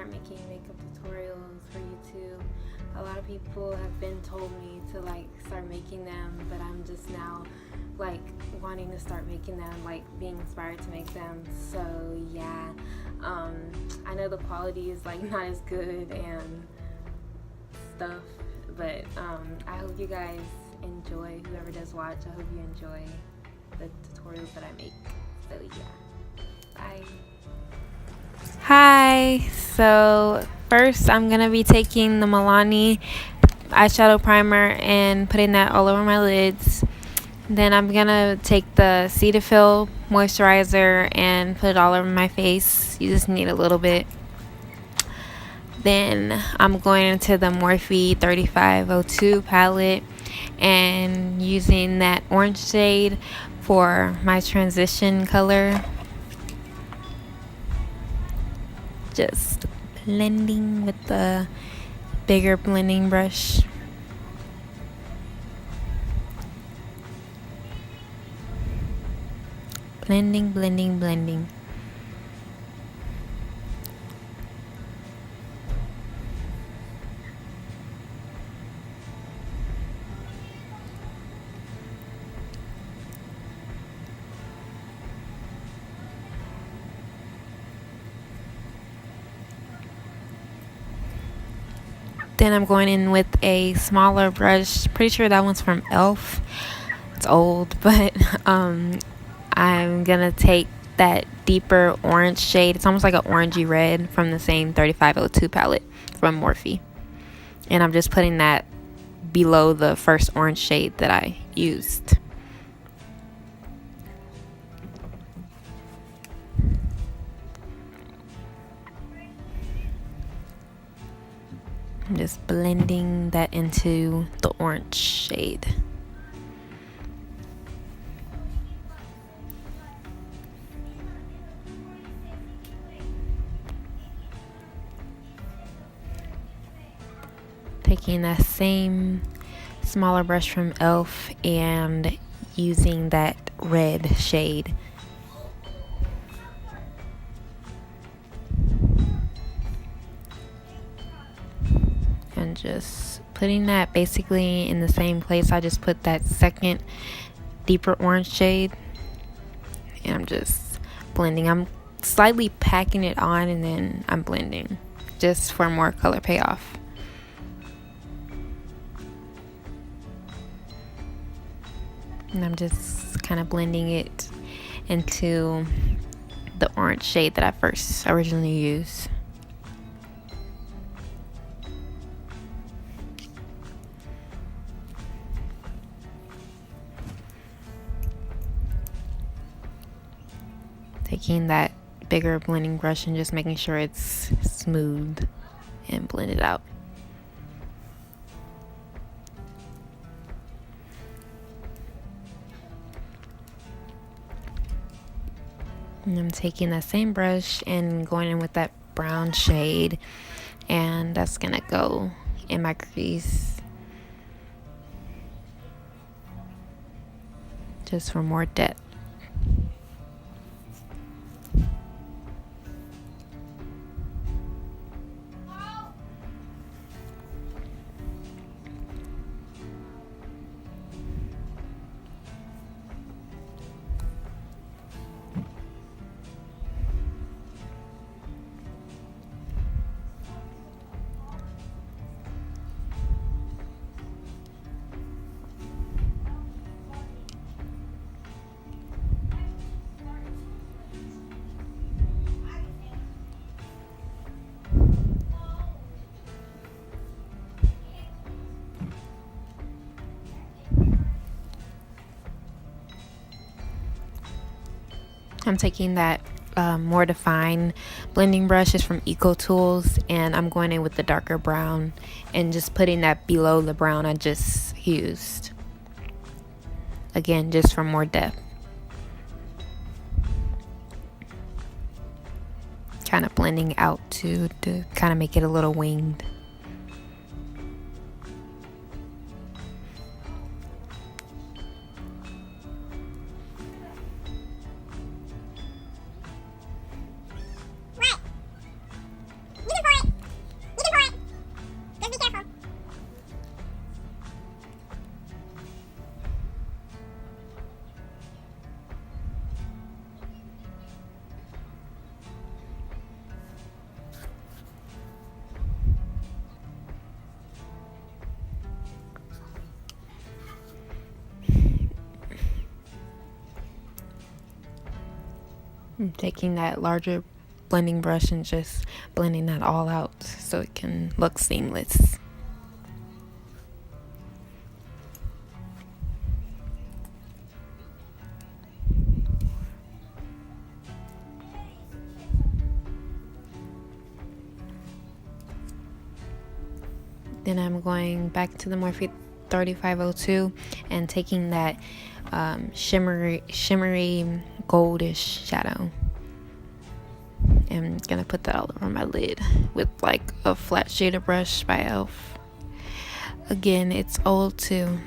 start making makeup tutorials for YouTube. A lot of people have been told me to like start making them, but I'm just now like wanting to start making them, like being inspired to make them. So yeah, I know the quality is like not as good and stuff, but I hope you guys enjoy. Whoever does watch, I hope you enjoy the tutorials that I make. So yeah, bye. Hi, so first I'm gonna be taking the Milani eyeshadow primer and putting that all over my lids. Then I'm gonna take the Cetaphil moisturizer and put it all over my face. You just need a little bit. Then I'm going into the Morphe 3502 palette and using that orange shade for my transition color. Just blending with the bigger blending brush. Blending, blending, blending. Then I'm going in with a smaller brush. Pretty sure that one's from e.l.f. It's old, but I'm gonna take that deeper orange shade. It's almost like an orangey red from the same 3502 palette from Morphe. And I'm just putting that below the first orange shade that I used. I'm just blending that into the orange shade. Taking that same smaller brush from e.l.f. and using that red shade. And just putting that basically in the same place I just put that second deeper orange shade. And I'm just blending. I'm slightly packing it on and then I'm blending just for more color payoff. And I'm just kind of blending it into the orange shade that I first originally used. Taking that bigger blending brush and just making sure it's smooth and blend it out. And I'm taking that same brush and going in with that brown shade, and that's gonna go in my crease just for more depth. I'm taking that more defined blending brush is from Eco Tools, and I'm going in with the darker brown and just putting that below the brown I just used. Again, just for more depth. Kind of blending out to kind of make it a little winged. What? You can pour it. I'm taking that larger blending brush and just blending that all out so it can look seamless. Then I'm going back to the Morphe 3502 and taking that shimmery goldish shadow. I'm gonna put that all over my lid with like a flat shader brush by Elf. Again, it's old too.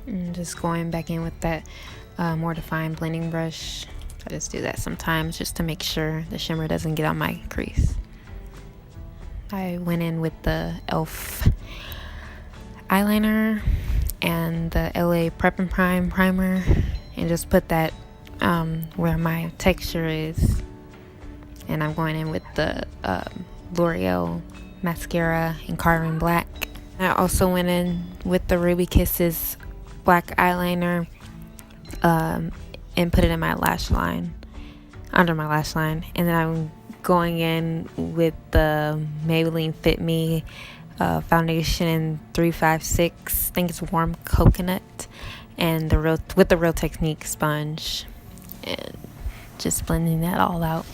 And just going back in with that more defined blending brush. I just do that sometimes just to make sure the shimmer doesn't get on my crease. I went in with the Elf eyeliner and the LA Prep and Prime primer and just put that where my texture is. And I'm going in with the L'Oreal mascara in Carbon Black. I also went in with the Ruby Kisses black eyeliner and put it in my lash line, under my lash line. And then I'm going in with the Maybelline Fit Me foundation in 356. I think it's warm coconut, and with the Real Technique sponge, and just blending that all out.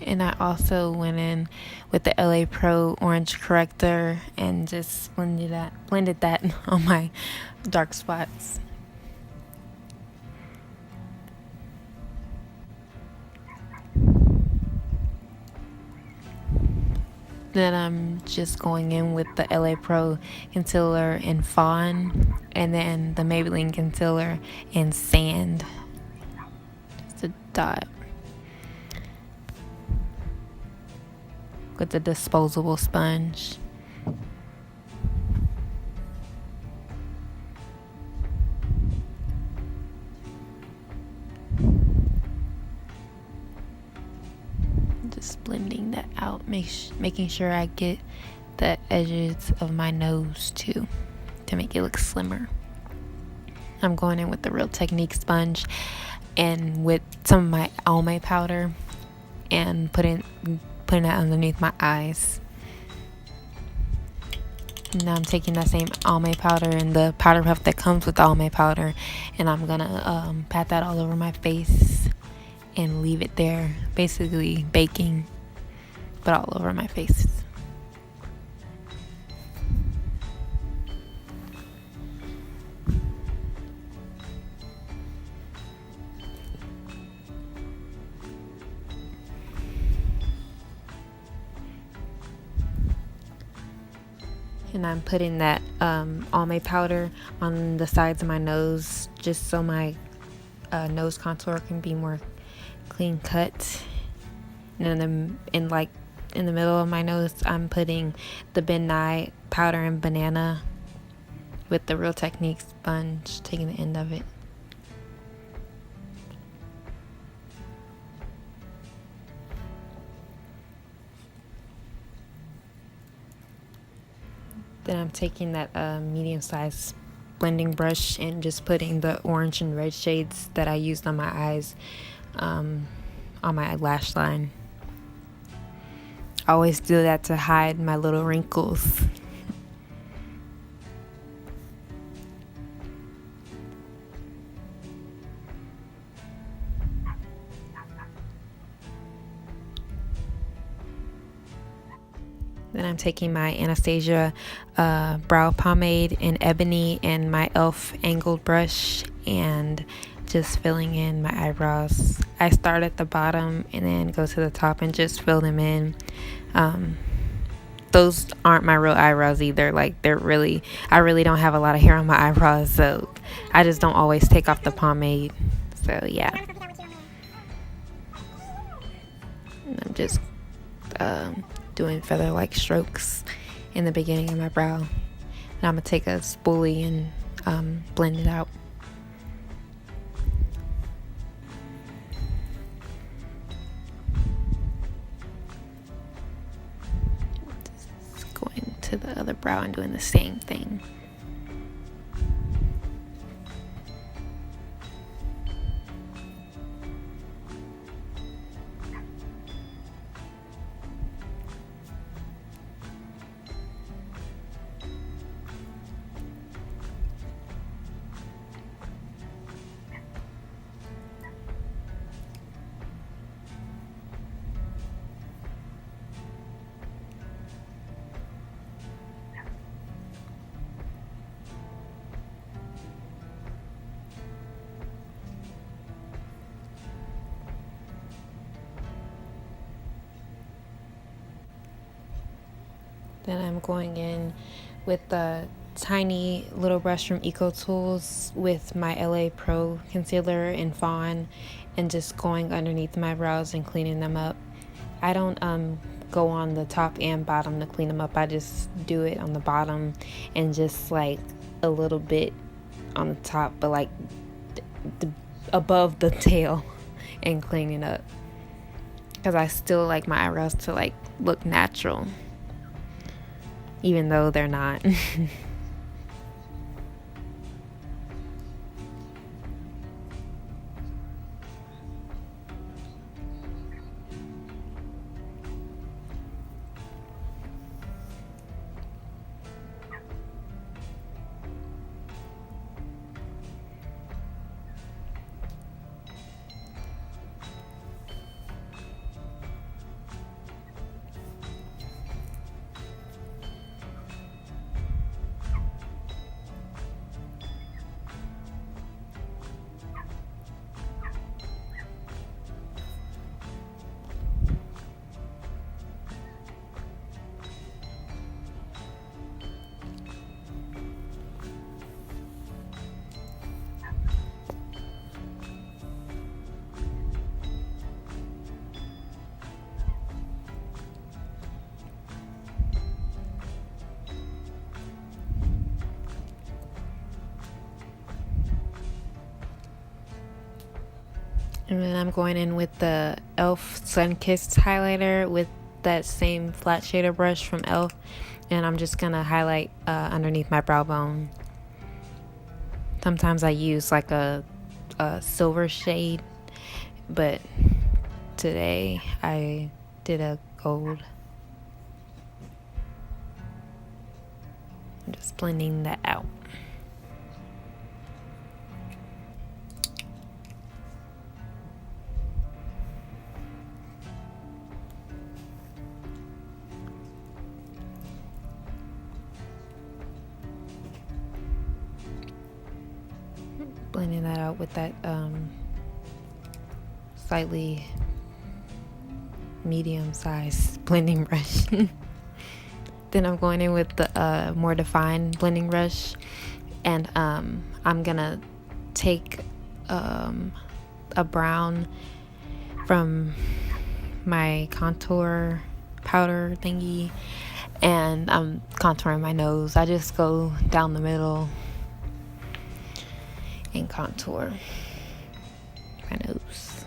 And I also went in with the LA Pro orange corrector and just blended that on my dark spots. Then I'm just going in with the LA Pro concealer in Fawn, and then the Maybelline concealer in Sand. Just a dot. With the disposable sponge. Just blending that out, making sure I get the edges of my nose too, to make it look slimmer. I'm going in with the Real Technique sponge and with some of my Almay powder and putting that underneath my eyes. Now I'm taking that same Almay powder and the powder puff that comes with Almay powder, and I'm gonna pat that all over my face and leave it there, basically baking, but all over my face. And I'm putting that Almay powder on the sides of my nose just so my nose contour can be more clean cut. And then in the middle of my nose, I'm putting the Ben Nye powder and banana with the Real Technique sponge, taking the end of it. Then I'm taking that medium-sized blending brush and just putting the orange and red shades that I used on my eyes on my lash line. I always do that to hide my little wrinkles. Then I'm taking my Anastasia brow pomade in ebony and my Elf angled brush and just filling in my eyebrows. I start at the bottom and then go to the top and just fill them in. Those aren't my real eyebrows either. Like I really don't have a lot of hair on my eyebrows, so I just don't always take off the pomade. So yeah. And I'm just doing feather-like strokes in the beginning of my brow. And I'm going to take a spoolie and blend it out. Just going to the other brow and doing the same thing. Then I'm going in with the tiny little brush from Eco Tools with my LA Pro concealer in Fawn, and just going underneath my brows and cleaning them up. I don't go on the top and bottom to clean them up. I just do it on the bottom and just like a little bit on the top, but like above the tail, and cleaning up, because I still like my eyebrows to like look natural, even though they're not. And then I'm going in with the e.l.f. Sunkissed highlighter with that same flat shader brush from e.l.f. And I'm just going to highlight underneath my brow bone. Sometimes I use like a silver shade, but today I did a gold. I'm just blending that out. Blending that out with that slightly medium-sized blending brush. Then I'm going in with the more defined blending brush, and I'm gonna take a brown from my contour powder thingy, and I'm contouring my nose. I just go down the middle and contour my nose.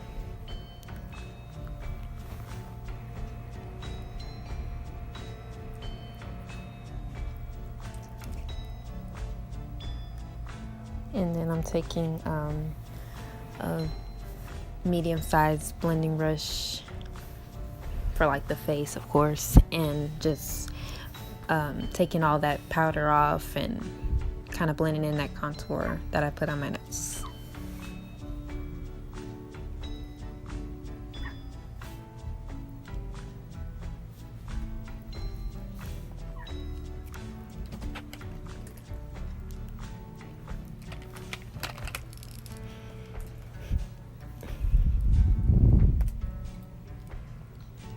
And then I'm taking a medium-sized blending brush for like the face, of course, and just taking all that powder off and kind of blending in that contour that I put on my nose.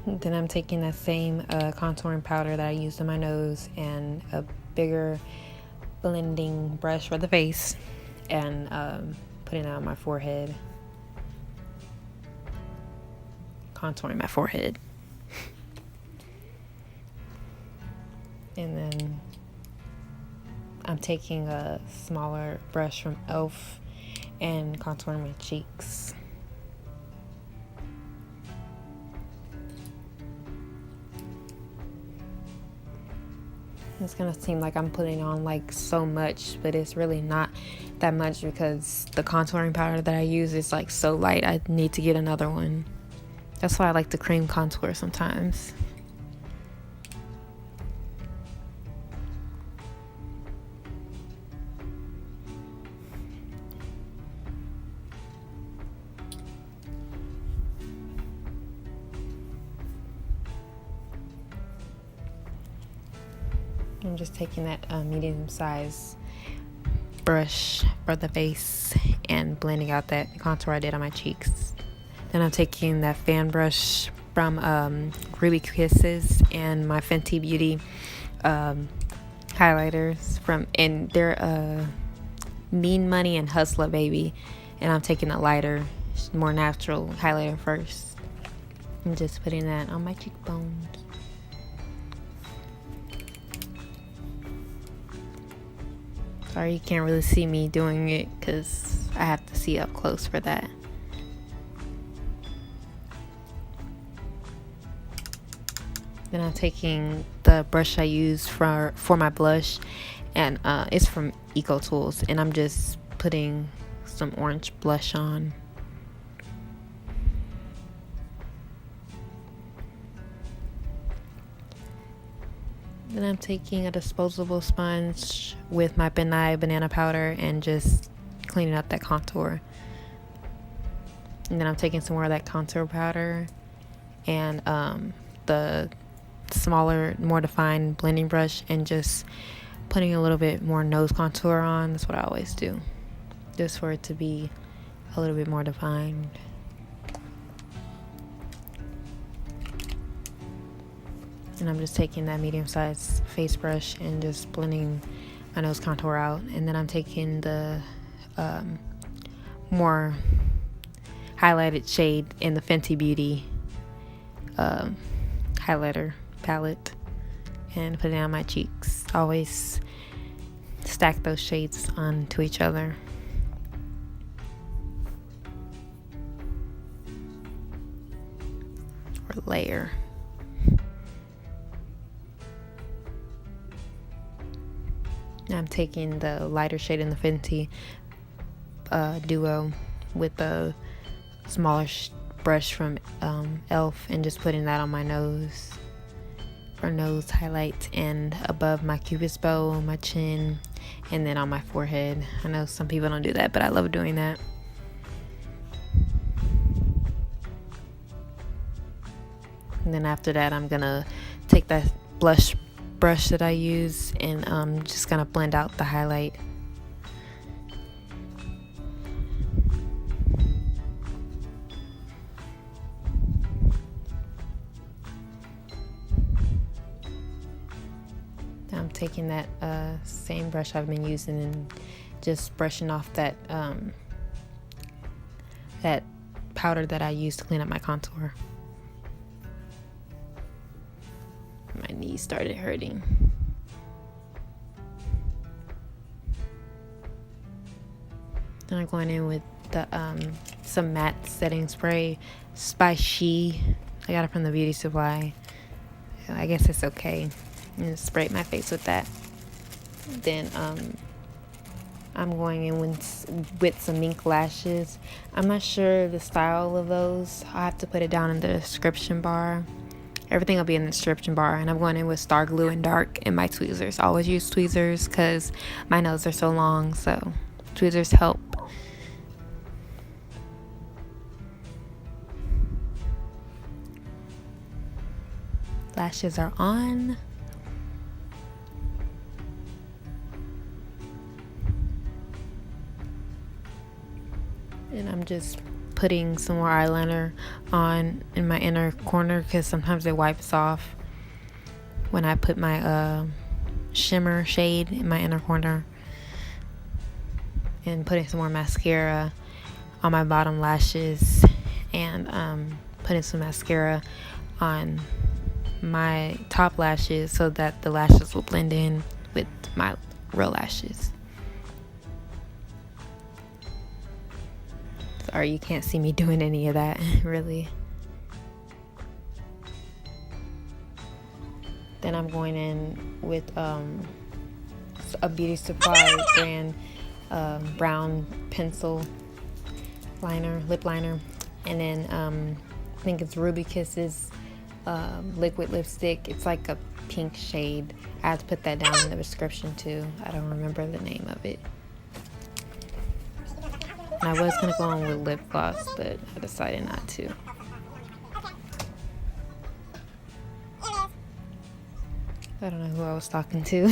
Then I'm taking that same contouring powder that I used on my nose and a bigger blending brush for the face, and putting it on my forehead, contouring my forehead. And then I'm taking a smaller brush from e.l.f. and contouring my cheeks. It's gonna seem like I'm putting on like so much, but it's really not that much because the contouring powder that I use is like so light. I need to get another one. That's why I like the cream contour sometimes. I'm just taking that medium size brush for the face and blending out that contour I did on my cheeks. Then I'm taking that fan brush from Ruby Kisses and my Fenty Beauty highlighters and they're Mean Money and Hustla Baby. And I'm taking a lighter, more natural highlighter first. I'm just putting that on my cheekbones. Sorry you can't really see me doing it because I have to see up close for that. Then I'm taking the brush I use for my blush, and it's from Eco Tools, and I'm just putting some orange blush on. Then I'm taking a disposable sponge with my benign banana powder and just cleaning up that contour. And then I'm taking some more of that contour powder and the smaller, more defined blending brush and just putting a little bit more nose contour on. That's what I always do, just for it to be a little bit more defined. And I'm just taking that medium-sized face brush and just blending my nose contour out. And then I'm taking the more highlighted shade in the Fenty Beauty highlighter palette and putting it on my cheeks. Always stack those shades onto each other. Or layer. I'm taking the lighter shade in the Fenty Duo with the smaller brush from e.l.f. and just putting that on my nose for nose highlight and above my cupid's bow, my chin, and then on my forehead. I know some people don't do that, but I love doing that. And then after that, I'm gonna take that blush brush that I use and just gonna blend out the highlight. I'm taking that same brush I've been using and just brushing off that that powder that I used to clean up my contour. My knees started hurting. And I'm going in with the some matte setting spray by Hiii. I got it from the beauty supply. I guess it's okay. And spray my face with that. Then I'm going in with some mink lashes. I'm not sure the style of those. I'll have to put it down in the description bar. Everything will be in the description bar. And I'm going in with Star Glue and Dark and my tweezers. I always use tweezers because my nails are so long, so tweezers help. Lashes are on. And I'm just putting some more eyeliner on in my inner corner because sometimes it wipes off when I put my shimmer shade in my inner corner. And putting some more mascara on my bottom lashes and putting some mascara on my top lashes so that the lashes will blend in with my real lashes. Sorry, you can't see me doing any of that, really. Then I'm going in with a beauty supply brand brown pencil liner, lip liner, and then I think it's Ruby Kisses liquid lipstick. It's like a pink shade. I have to put that down in the description too. I don't remember the name of it. And I was gonna go on with lip gloss, but I decided not to. I don't know who I was talking to.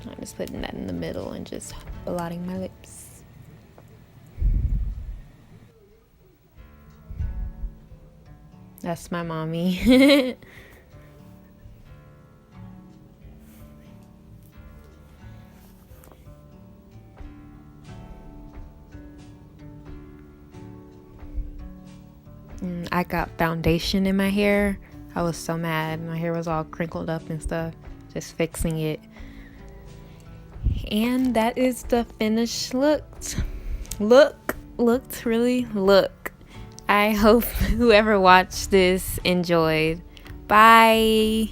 I'm just putting that in the middle and just blotting my lips. That's my mommy. I got foundation in my hair. I was so mad. My hair was all crinkled up and stuff. Just fixing it. And that is the finished look. I hope whoever watched this enjoyed. Bye.